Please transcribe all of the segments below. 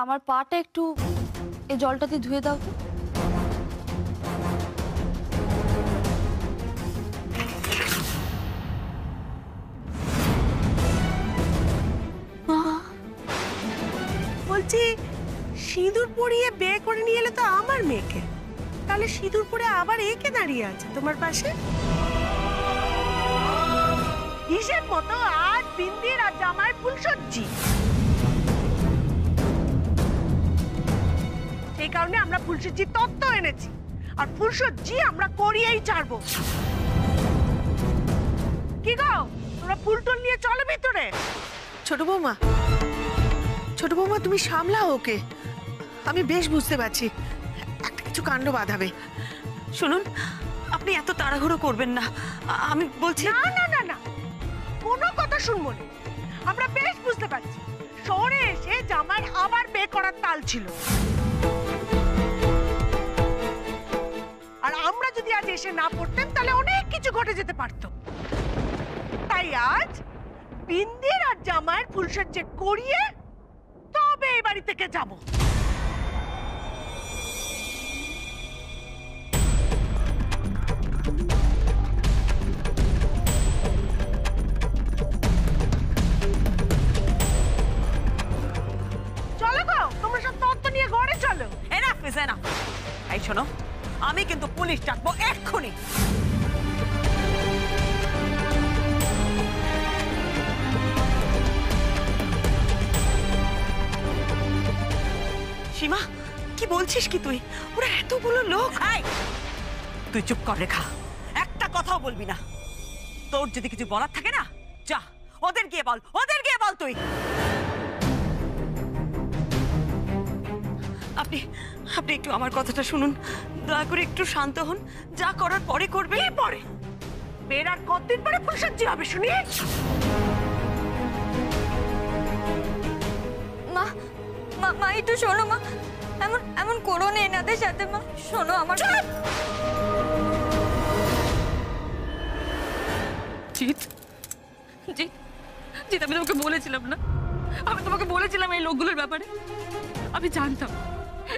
আমার পাটা একটু এই জলটা দিয়ে ধুয়ে দাও তো। বলছি সিঁদুর পরিয়ে বিয়ে করে নিয়ে এলে তো আমার মেয়েকে, তাহলে সিঁদুর পরে আবার একে দাঁড়িয়ে আছে তোমার পাশে। হিসেব মতো আজ বিন্দির আর জামাই ফুলসজ্জি, সেই কারণে আমরা ফুলসজ্জি তত্ত্ব এনেছি, আর ফুলসজ্জি আমরা করিয়েই ছাড়বো। কি গো, তোমরা ফুলটুল নিয়ে চলো ভিতরে। ছোট বৌমা, ছোট বৌমা তুমি সামলাও ওকে, আমি বেশ বুঝতে পারছি একটা কিছু কাণ্ড বাঁধাবে। শুনুন, আপনি এত তাড়াহুড়ো করবেন না, আমি বলছি। না না না না, কোনো কথা শুনবো না। আমরা বেশ বুঝতে পারছি শহরে এসে জামাই আবার বিয়ে করার তাল ছিল, আর আমরা যদি আজ এসে না পড়তাম তাহলে অনেক কিছু ঘটে যেতে পারতো। তাই আজ বিন্দির আর জামাইয়ের ফুলসজ্জা করিয়ে তবে এই বাড়ি থেকে যাব। চলো গো, তোমরা সব তত্ত্ব নিয়ে ঘরে চলো। Enough is enough. এই শোনো, আমি কিন্তু পুলিশ ডাকবো এক্ষুনি। সীমা, কি বলছিস কি তুই? ওরা এতগুলো লোক। তুই চুপ কর রেখা, একটা কথাও বলবি না। তোর যদি কিছু বলার থাকে না, যা ওদের গিয়ে বল, ওদের গিয়ে বল তুই। আপনি আপনি একটু আমার কথাটা শুনুন, দয়া করে একটু শান্ত হন। যা করার পরে করবে। পরে বেরার কতদিন পরে ফুলসজ্জি হবে শুনি? মা মা মা একটু শোনো মা, এমন এমন করো না এনাদের সাথে মা। শোনো আমার। জিৎ, জিৎ, জিৎ, আমি তোমাকে বলেছিলাম না, আমি তোমাকে বলেছিলাম এই লোকগুলোর ব্যাপারে। আমি জানতাম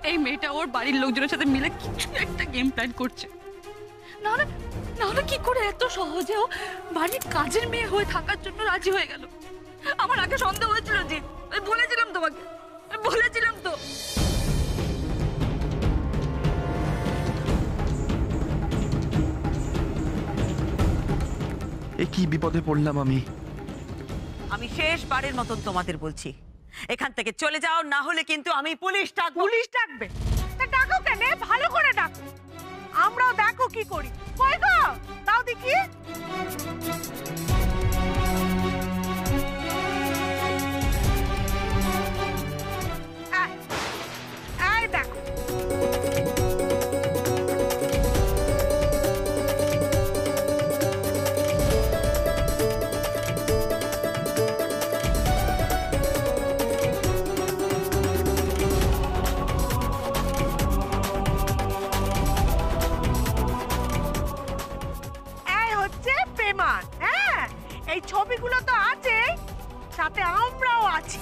এই মেয়েটা ওর বাড়ির লোকজনের সাথে মিলে কিছু একটা গেম প্ল্যান করছে। নাহলে কি করে এত সহজে ও বাড়ির কাজের মেয়ে হয়ে থাকার জন্য রাজি হয়ে গেল? আমার আগে সন্দেহ হয়েছিল জিৎ, আমি বলেছিলাম তোমাকে, আমি বলেছিলাম তো। এ কি বিপদে পড়লাম আমি। আমি শেষবারের মতন তোমাদের বলছি, এখান থেকে চলে যাও, না হলে কিন্তু আমি পুলিশ ডাকবো। পুলিশ ডাকবে? তা ডাকো কেন, ভালো করে ডাকো, আমরাও দেখো কি করি। কই গো, দাও দেখি। এই দেখো, এই ছবিগুলো তো আছে, সাথে আমরাও আছি।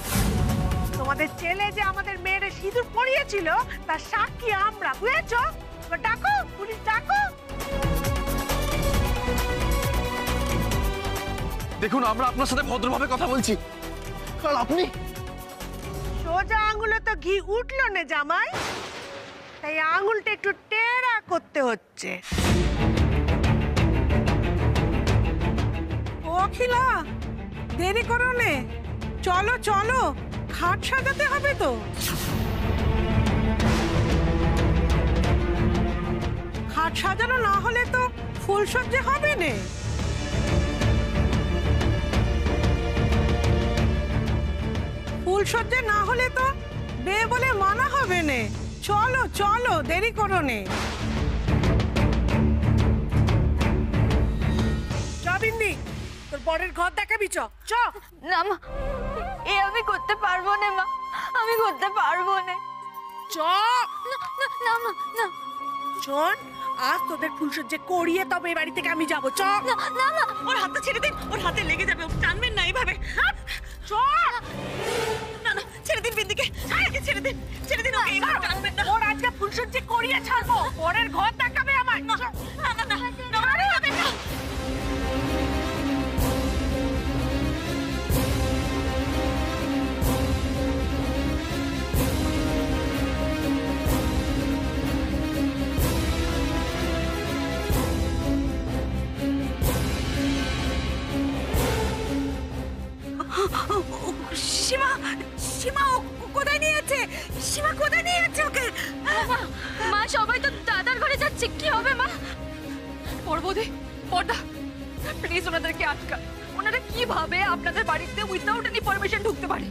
তোমাদের ছেলে যে আমাদের মেয়েরে সিঁদুর পরিয়েছিল তার সাক্ষী আমরা, বুঝেছো? ডাকো, পুলিশ ডাকো। দেখুন, আমরা আপনার সাথে ভদ্রভাবে কথা বলছি, আর আপনি সোজা আঙুলে তো ঘি উঠলো না জামাই, তাই আঙুলটা একটু টেরা করতে হচ্ছে। অখিলা, দেরি করো নে, চলো চলো, খাট সাজাতে হবে তো। খাট সাজানো না হলে তো ফুলসজ্জা হবে না। ফুলসজ্জা না হলে তো বিয়ে বলে মানা হবে না। চলো চলো, দেরি করো নে। বিন্দি, তোর বরের ঘর দেখাবি? চ না মা, এ আমি করতে পারবো না মা, আমি করতে পারবো না। চ না মা, না। শোন, আজ তোদের ফুলসজ্জা করিয়ে তবে এই বাড়ি থেকে আমি যাবো। চ না মা, ওর হাতটা ছেড়ে দিন, ওর হাতে লেগে যাবে, টানবেন না এইভাবে। চ না না, ছেড়ে দিন বিন্দিকে, ছেড়ে দিন। সীমা সীমা ও কোথায় নিয়ে যাচ্ছে? সীমা কোথায় নিয়ে যাচ্ছে ওকে? মা সবাই তো দাদার ঘরে যাচ্ছে, কি হবে মা? পর্বতী, পর্দা, প্লিজ ওনাদেরকে আটকা। ওনারা কিভাবে আপনাদের বাড়িতে উইদাউট এনি পারমিশন ঢুকতে পারে?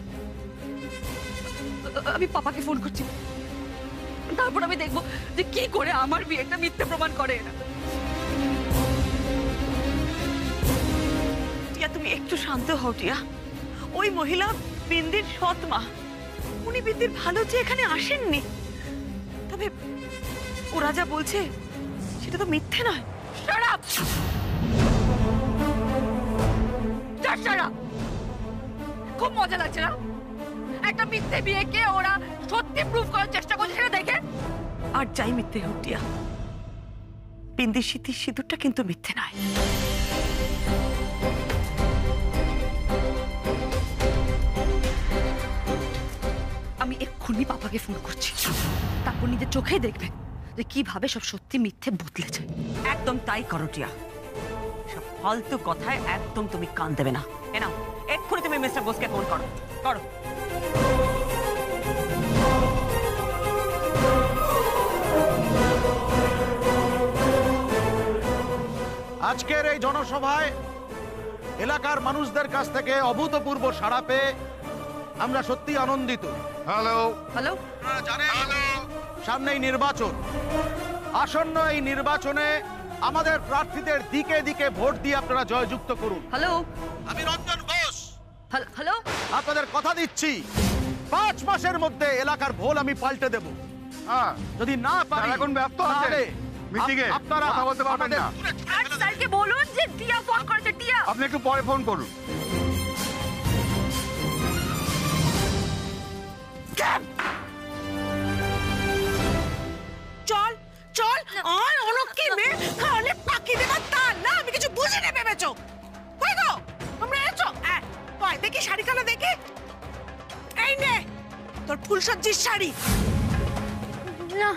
আমি পাপাকে ফোন করছি, তারপর আমি দেখবো যে কি করে আমার বিয়েটা মিথ্যে প্রমাণ করে এরা। টিয়া, তুমি একটু শান্ত হও টিয়া। ওই মহিলা বিন্দির সৎ মা, উনি বিন্দির ভালো যে এখানে আসেননি। তবে ওরা যা বলছে সেটা তো মিথ্যে নয়। Shut up! Just shut up! খুব মজা লাগছে না? একটা মিথ্যে বিয়েকে ওরা সত্যি প্রুফ করার চেষ্টা করছে, সেটা দেখে। আর যাই মিথ্যে হোক টিয়া, বিন্দির স্মৃতির সিঁদুরটা কিন্তু মিথ্যে নয়। আমি এক্ষুনি পাপাকে ফোন করছি, তারপর নিজের চোখেই দেখবেন যে কিভাবে সব সত্যি মিথ্যে বদলে যায়। একদম তাই করো টিয়া। সব ফালতু কথায় একদম তুমি কান দেবে না। এ নাও, এক্ষুনি তুমি মিস্টার বোসকে ফোন করো করো। আজকের এই জনসভায় এলাকার মানুষদের কাছ থেকে অভূতপূর্ব সাড়া পেয়ে আমরা সত্যি আনন্দিত। হ্যালো হ্যালো, আপনারা জানেন সামনেই নির্বাচন। আসন্ন এই নির্বাচনে আমাদের প্রার্থীদের দিকে দিকে ভোট দিয়ে আপনারা জয়যুক্ত করুন। হ্যালো, আমি রঞ্জন ঘোষ হ্যালো, আপনাদের কথা দিচ্ছি 5 মাসের মধ্যে এলাকার ভোল আমি পাল্টে দেব। হ্যাঁ, যদি না পারি এখন ব্যস্ত আছে তাহলে মিটিংয়ে, আপনারা কথা বলতে পারবেন না। স্যারকে বলুন যে টিয়া ফোন করেছে। টিয়া, আপনি একটু পরে ফোন করুন। চল চল আর অনকে মে খালে পাকি দেবার তার না, আমি কিছু বুঝি না ভেবেছো। কই গো আমরা এসো, কই দেখি শাড়িখানা দেখি। এই নে তোর ফুলসজ্জির শাড়ি। না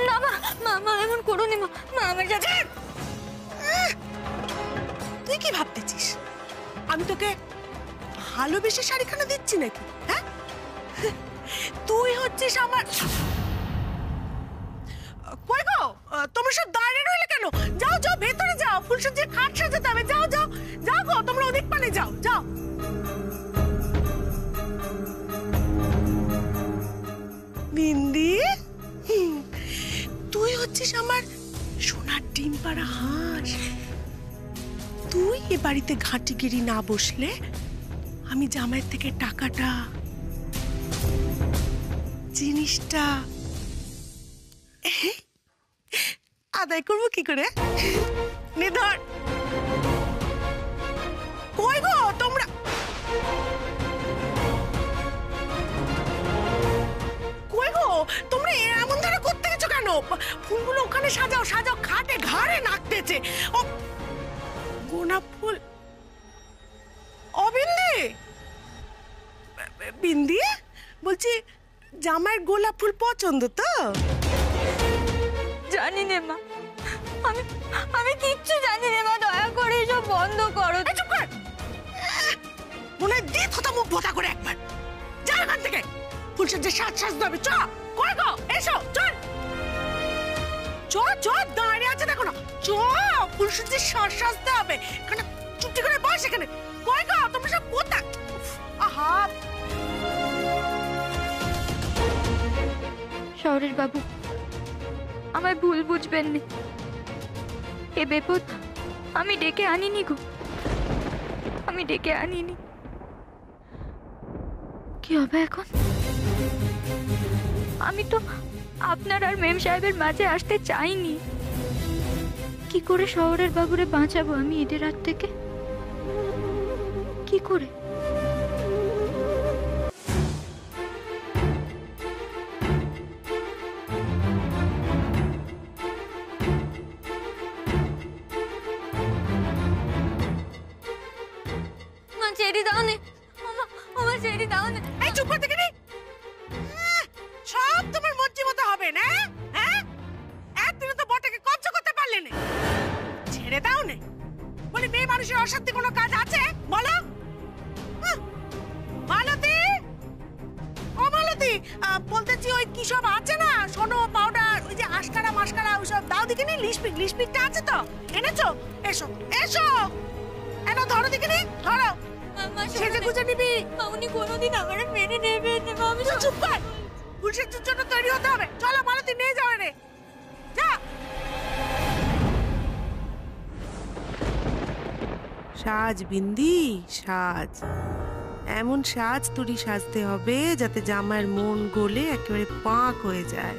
না মা, মা মা এমন করো নি মা, মা আমার সাথে। তুই কি ভাবতেছিস আমি তোকে ভালোবেসে শাড়িখানা দিচ্ছি নাকি? হ্যাঁ, তুই হচ্ছিস আমার। কই গো তোমরা সব দাঁড়িয়ে রইলে কেন? যাও যাও ভেতরে যাও, ফুলসজ্জির খাট সাজাতে হবে। যাও যাও যাও গো, তোমরা ওদিক পানে যাও যাও। বিন্দি, তুই হচ্ছিস আমার সোনার ডিম পাড়া হাঁস। তুই এ বাড়িতে ঘাঁটিগিরি না বসলে আমি জামাইয়ের থেকে টাকাটা, জিনিসটা আদায় করবো কি করে? নে ধর। কই গো তোমরা? কই গো তোমরা এমন ধরে করতে গেছো কেন? ফুলগুলো ওখানে সাজাও সাজাও, খাটে ঘাড়ে নাকতেছে। ও গোলাপ ফুল। ও বিন্দি, বিন্দি বলছি জামাইয়ের গোলাপ ফুল পছন্দ তো? জানি নে মা, আমি আমি কিচ্ছু জানি নে মা, দয়া করে এসব বন্ধ করো। এই চুপ কর। মনে হয় দিয়ে থতা মুখ ভোতা করে একবার। যা এখান থেকে, ফুলসজ্জার সাজ সাজতে হবে। চ কই গো এসো, চল চ চ, দাঁড়িয়ে আছে দেখো না। চ, ফুলসজ্জার সাজ সাজতে হবে। এখানে চুপটি করে বস এখানে। কই গো তোমরা সব কোথা? আহা, শহরের বাবু, আমায় ভুল বুঝবেন না। এ বিপদ আমি ডেকে আনিনি গো, আমি ডেকে আনিনি। কি হবে এখন? আমি তো আপনার আর মেম সাহেবের মাঝে আসতে চাইনি। কি করে শহরের বাবুরে বাঁচাবো আমি ঈদের রাত থেকে? কি করে? মা চেরি দাও নে, আমার চেরি দাও নে। এই চুপ করতে গেলি? সব তোমার মর্জি মতো হবে না? হ্যাঁ, একদিনে তো বটাকে কবজ করতে পারলে না। ছেড়ে দাও নে। বলি মেয়ে মানুষের অসাধ্য কোনো কাজ আছে বলো? বলতেছি ওই কি সব আছে না, সোনো পাউডার, ওই যে আশকারা মাস্কারা ওইসব দাও দেখিনি। লিপস্টিকটা আছে তো, এনেছো? এসো এসো, এনো ধরো দেখিনি, ধরো। সেজে গুজে নিবি। উনি কোনোদিন আমার মেনে নেবেন না মা। আমি চুপ কর, ফুলসজ্জার জন্য তৈরি হতে হবে। চলো মালতী, নিয়ে যাও রে, যা। সাজ বিন্দি সাজ, এমন সাজ তুড়ি সাজতে হবে যাতে জামাইয়ের মন গলে একেবারে পাক হয়ে যায়,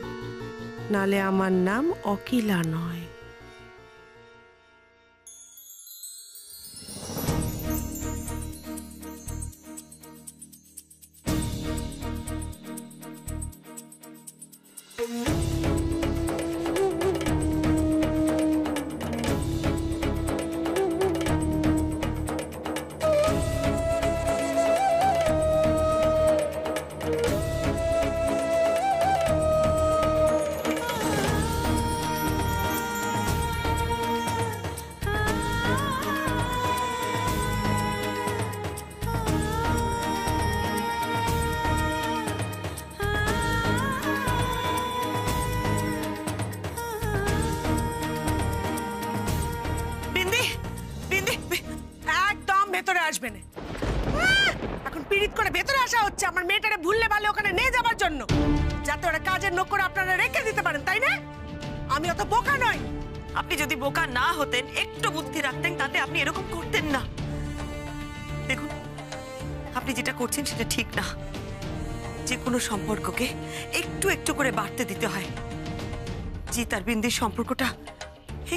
নালে আমার নাম অকিলা নয়। ভেতরে আসবে না, এখন পীড়িত করে ভেতরে আসা হচ্ছে আমার মেয়েটারে ভুললে ভালো ওখানে নিয়ে যাবার জন্য, যাতে ওরা কাজের নোক করে আপনারা রেখে দিতে পারেন, তাই না? আমি অত বোকা নই। আপনি যদি বোকা না হতেন, একটু বুদ্ধি রাখতেন, তাতে আপনি এরকম করতেন না। দেখুন, আপনি যেটা করছেন সেটা ঠিক না। যে কোনো সম্পর্ককে একটু একটু করে বাড়তে দিতে হয়। জিৎ আর বিন্দির সম্পর্কটা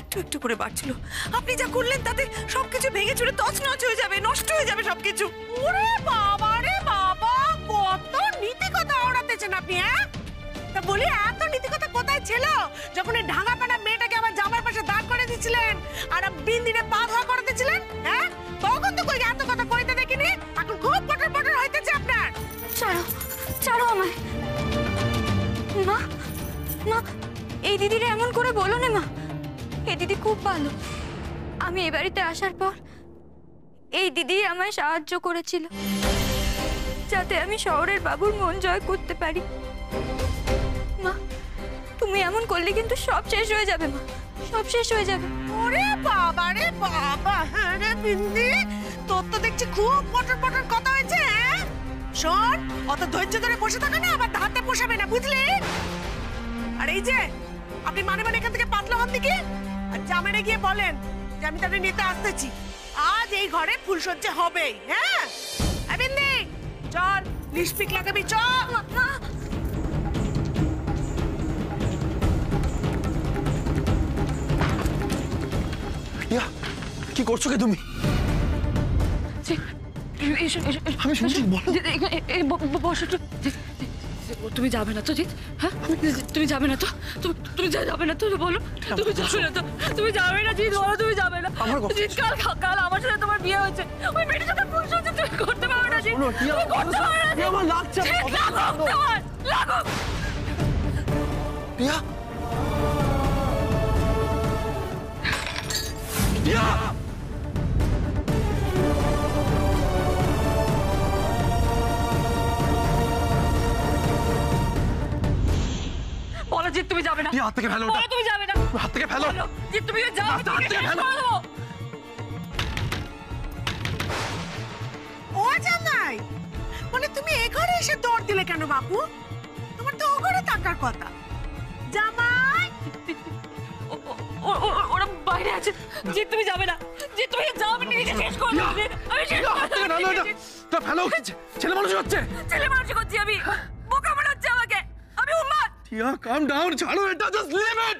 একটু একটু করে বাড়ছিল, আপনি যা করলেন তাতে সবকিছু ভেঙে চুরে তছনছ হয়ে যাবে, নষ্ট হয়ে যাবে সবকিছু। ওরে বাবা রে বাবা, কত নীতি কথা ওড়াতেছেন আপনি। হ্যাঁ, তা বলি এত নীতি কথা কোথায় ছিল যখন এই ঢাঙ্গাপাড়া মেয়েটাকে আমার জামার পাশে দাঁড় করে দিয়েছিলেন আর বিন্দিনে পা ধোয়া করে দিয়েছিলেন? হ্যাঁ, তখন তো কই এত কথা কইতে দেখিনি। এখন খুব পটর পটর হইতেছে আপনার। ছাড়ো, ছাড়ো আমায় মা। মা, এই দিদিরে এমন করে বলো না মা। এই দিদি খুব ভালো। আমি এই বাড়িতে আসার পর এই দিদি আমায় সাহায্য করেছিল যাতে আমি শহরের বাবুর মন জয় করতে পারি। মা, তুমি এমন করলে কিন্তু সব শেষ হয়ে যাবে মা, সব শেষ হয়ে যাবে। ওরে বাবা রে বাবা, হ্যাঁ রে বিন্দি, তোর তো দেখছি খুব পটর পটর কথা হয়েছে। হ্যাঁ শোন, অত ধৈর্য ধরে বসে থাকা না, আবার হাতে পোষাবে না, বুঝলি? আর এই যে আপনি মানে মানে এখান থেকে পাতলা হন দিকে, আর জামাইরে গিয়ে বলেন যে আমি তাদের নিতে আসতেছি। আজ এই ঘরে ফুলসজ্জা হবেই। হ্যাঁ বিন্দি, চল লিপস্টিক লাগাবি, চল। মা, কি করছো কে তুমি? আমি শুনছি, বসো। তুমি যাবে না তো জিৎ? হ্যাঁ, তুমি যাবে না তো? তুমি যাবে না তো? বলো তুমি যাবে না তো? তুমি যাবে না জিৎ, বলো তুমি যাবে না। জিৎ, কাল আমার সাথে তোমার বিয়ে হয়েছে, ওই মেয়েটার সাথে ফুলসজ্জা তুমি করতে পারো না জিৎ, তুমি করতে পারো না জিৎ। আমার লাগছে, লাগুক। টিয়া, টিয়া, বলো জিৎ, তুমি যাবে না। হাত থেকে ফেলো, তুমি যাবে না, হাত থেকে ফেলো জিৎ, তুমি যাও। হাত থেকে ফেলো। ও জামাই, মানে তুমি এ ঘরে এসে দৌড় দিলে কেন বাপু? তোমার তো ও ঘরে থাকার কথা। জামাই, ওরা বাইরে আছে। জিৎ, তুমি যাবে না। জিৎ, তুমি যাও, আমি নিজে শেষ করবো। আমি শেষ করবো। ফেলো, ছেলে মানুষ হচ্ছে। ছেলে মানুষ করছি আমি, বোকা মনে হচ্ছে আমাকে, আমি উন্মাদ। টিয়া, কাম ডাউন, ছাড়ো এটা, জাস্ট লিভ ইট।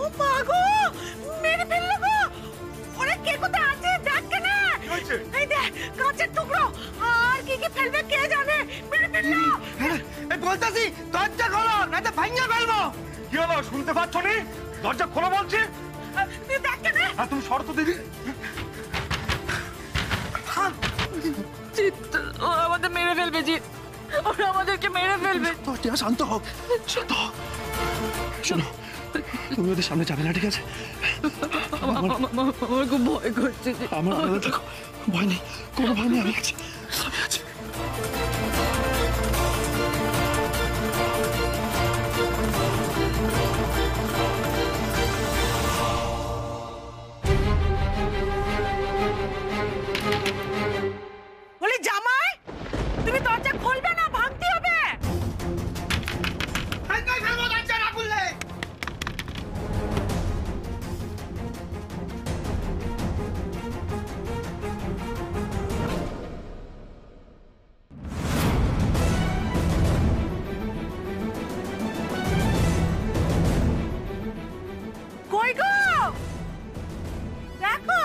ও মা গো, মেরে ফেললো গো। ওরা কে কোথায় আছে দেখ কেন। এই দেখ, কাঁচের টুকরো আর কি কি ফেলবে কে জানে। মেরে ফেললো। এই বলতাছি, দরজা খোলো, নাইতো ভাঙিয়ে ফেলবো। কি হলো, শুনতে পাচ্ছ নি? দরজা খোলো বলছি। তুই দেখ কেন। আর তুমি শর্ত দিদি। জিৎ, ওরা আমাদের মেরে ফেলবে জিৎ, ওরা আমাদেরকে মেরে ফেলবে। টিয়া, শান্ত হোক, শান্ত হোক। শোনো, তুমি ওদের সামনে যাবে না, ঠিক আছে? আমার খুব ভয় করছে। আমার আলাদা থাকো, ভয় নেই, কোনো ভয় নেই, আমি আছি, আমি আছি। বলি জামাই, তুমি দরজা খুলবে না, ভাঙতে হবে। কই গো? দেখো,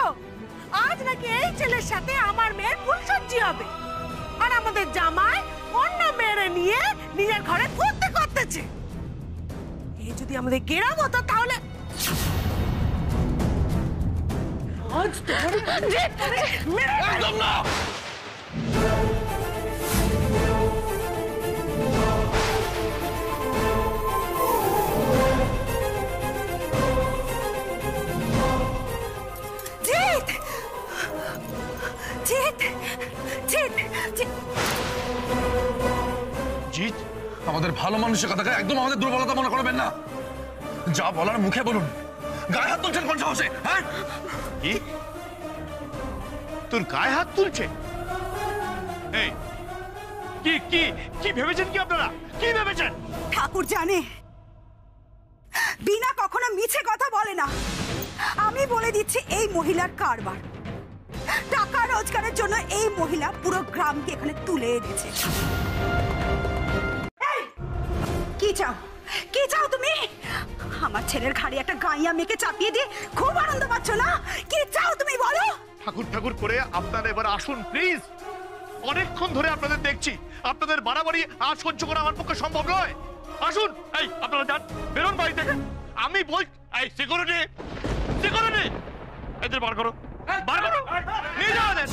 আজ নাকি এই ছেলের সাথে আমার মেয়ের ফুলসজ্জি হবে, আর আমাদের জামাই অন্য মেয়েরে নিয়ে নিজের ঘরে ফুর্তি করতেছে। এই যদি আমাদের গ্রাম হতো তাহলে আজ একদম না। জিৎ, জিৎ, জিৎ, জিৎ। জিৎ, আমাদের ভালো মানুষের কথাকে একদম আমাদের দুর্বলতা মনে করবেন না। যা বলার মুখে বলুন, গায়ে হাত তুলছেন কোন সাহসে? হ্যাঁ, কি? তোর গায়ে হাত তুলছে? এই কি কি কি ভেবেছেন কি আপনারা? কি ভেবেছেন? ঠাকুর জানে বিনা কখনো মিছে কথা বলে না। আমি বলে দিচ্ছি এই মহিলার কারবার। টাকা রোজগারের জন্য এই মহিলা পুরো গ্রামকে এখানে তুলে এনেছে। এই, কি চাও? কি চাও তুমি? আমার ছেলের ঘাড়ে একটা গাইয়া মেয়েকে চাপিয়ে দিয়ে খুব আনন্দ পাচ্ছ না? কি চাও তুমি বলো? ঠাকুর ঠাকুর করে আপনারা এবার আসুন প্লিজ। অনেকক্ষণ ধরে আপনাদের দেখছি, আপনাদের বাড়াবাড়ি আর সহ্য করা আমার পক্ষে সম্ভব নয়। আসুন, এই আপনারা যান, বেরোন বাড়ি থেকে। আমি বল, এই সিকিউরিটি, সিকিউরিটি, এদের বার করো, বার করো, নিয়ে যাও এদের।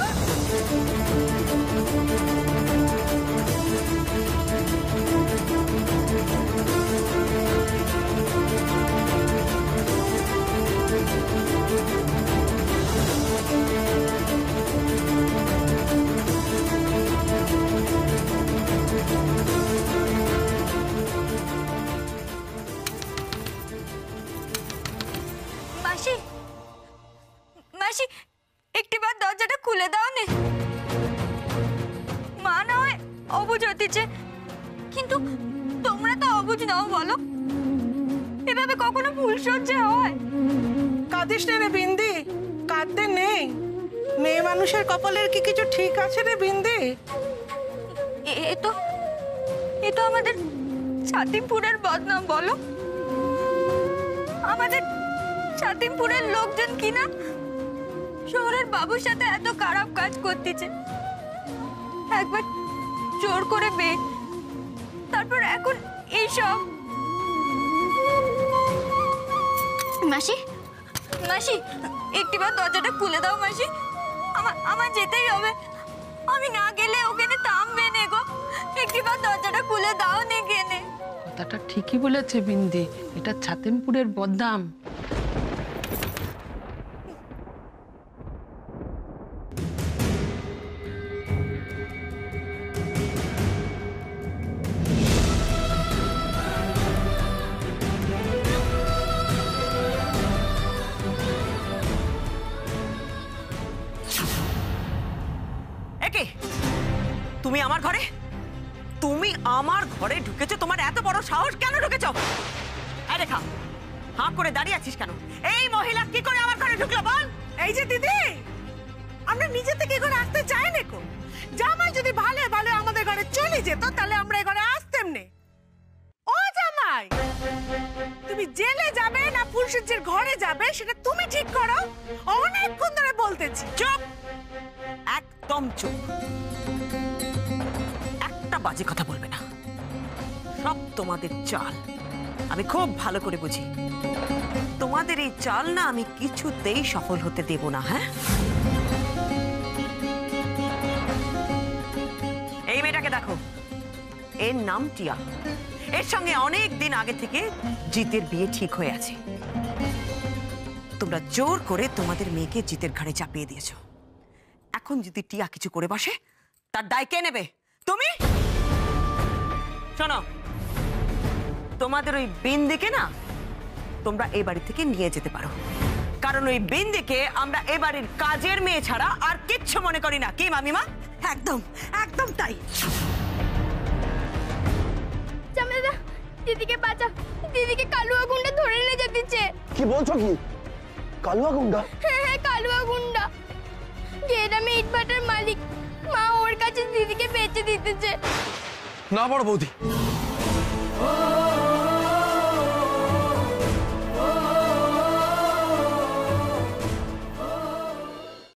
মাসি, মাসি, একটিবার দরজাটা খুলে দাও নে। মা না হয় অবুঝ হতেছে, কিন্তু তোমরা তো অবুঝ নাও বলো। এভাবে কখনো ফুলসজ্জা হয়? কাঁদিস নে রে বিন্দি, কাঁদতে নেই। মেয়ে মানুষের কপালের কি কিছু ঠিক আছে রে বিন্দি? এ তো আমাদের ছাতিমপুরের বদনাম বলো। আমাদের ছাতিমপুরের লোকজন কিনা শহরের বাবুর সাথে এত খারাপ কাজ করতেছে। একবার জোর করে বিয়ে, তারপর এখন এইসব। মাসি, মাসি, একটিবার দরজাটা খুলে দাও মাসি। আমার যেতেই হবে, আমি না গেলে ওখানে থামবে নে গো। একটিবার দরজাটা খুলে দাও নে গেনে। কথাটা ঠিকই বলেছে বিন্দি, এটা ছাতিমপুরের বদনাম। একে তুমি আমার ঘরে, তুমি আমার ঘরে ঢুকেছো? তোমার এত বড় সাহস, কেন ঢুকেছো? আরে রেখা, হাঁ করে দাঁড়িয়ে আছিস কেন? এই মহিলা কি করে আমার ঘরে ঢুকলো বল? এই যে দিদি, আমরা নিজে থেকে এই ঘরে আসতে চাই না কো। জামাই যদি ভালো ভালো আমাদের ঘরে চলে যেত তাহলে আমরা এই ঘরে আসতাম না। ও জামাই, তুমি জেলে যাবে না ফুলসজ্জির ঘরে যাবে সেটা তুমি ঠিক করো। অনেকক্ষণ ধরে বলতেছি। চুপ, একদম চুপ। একটা বাজে কথা বলবে না। সব তোমাদের চাল, আমি খুব ভালো করে বুঝি। তোমাদের এই চাল না আমি কিছুতেই সফল হতে দেব না। হ্যাঁ, এই মেয়েটাকে দেখো, এর নাম টিয়া। এর সঙ্গে অনেক দিন আগে থেকে জিতের বিয়ে ঠিক হয়ে আছে। তোমরা জোর করে তোমাদের মেয়েকে জিতের ঘাড়ে চাপিয়ে দিয়েছো। এখন যদি টিয়া কিছু করে বসে তার দায় কে নেবে? তুমি? শোনো, তোমাদের ওই বিন্দিকে না তোমরা এই বাড়ি থেকে নিয়ে যেতে পারো, কারণ ওই বিন্দিকে আমরা এ বাড়ির কাজের মেয়ে ছাড়া আর কিচ্ছু মনে করি না। কি মামিমা? একদম একদম তাই। জামাইদা, দিদিকে বাঁচা, দিদিকে কালুয়া গুন্ডা ধরে নিয়ে যেতেছে। কি বলছো কি? কালুয়া গুন্ডা? হ্যাঁ, কালুয়া গুন্ডা। গেরামে ইটভাটার মালিক, মা ওর কাছে দিদিকে বেচে দিতেছে। না বড় বৌদি,